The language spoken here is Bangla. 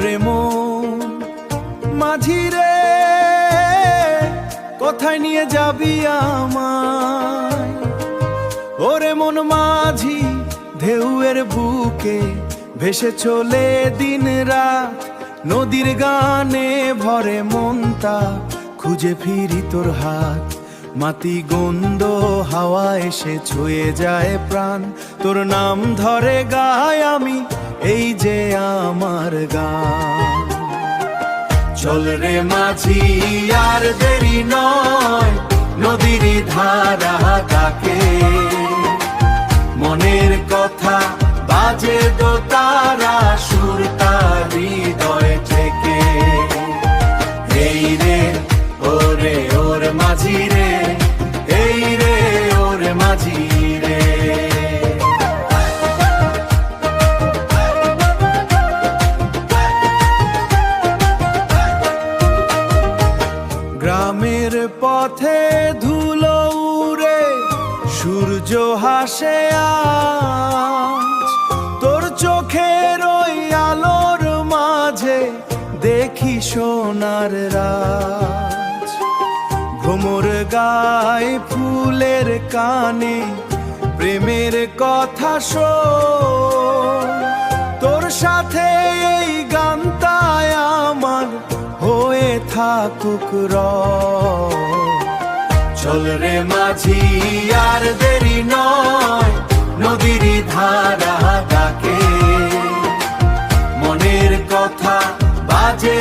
ওরে মন মাঝি রে, কোথায় নিয়ে যাবি আমায়? ওরে মন মাঝি, ঢেউয়ের বুকে ভেসে চলে দিন রাত, নদীর গানে ভরে মনটা, খুঁজে ফিরি তোর হাত। মাটি গন্ধ হাওয়া এসে ছুঁয়ে যায় প্রাণ, তোর নাম ধরে গাই আমি, এই যে আমার গান। চল রে মাঝি আর দেরি নয়, নদীর ধারা ডাকে, মনের কথা বাজে দো তারা, সুর তার হৃদয় থেকে। এই রে ওরে ওর মাঝি রে, এই রে ওর মাঝি রে। গ্রামের পথে ধুলো উড়ে, সূর্য হাসে আজ, তোর চোখের ওই আলোর মাঝে দেখি সোনার রাজ। ভ্রমর গায় ফুলের কানে, প্রেমের কথা শোন, তোর সাথে এই গানটায় আমার হয়ে থাকুক রব। চল রে মাঝি আর দেরি নয়, নদীর ধারা ডাকে, মনের কথা বাজে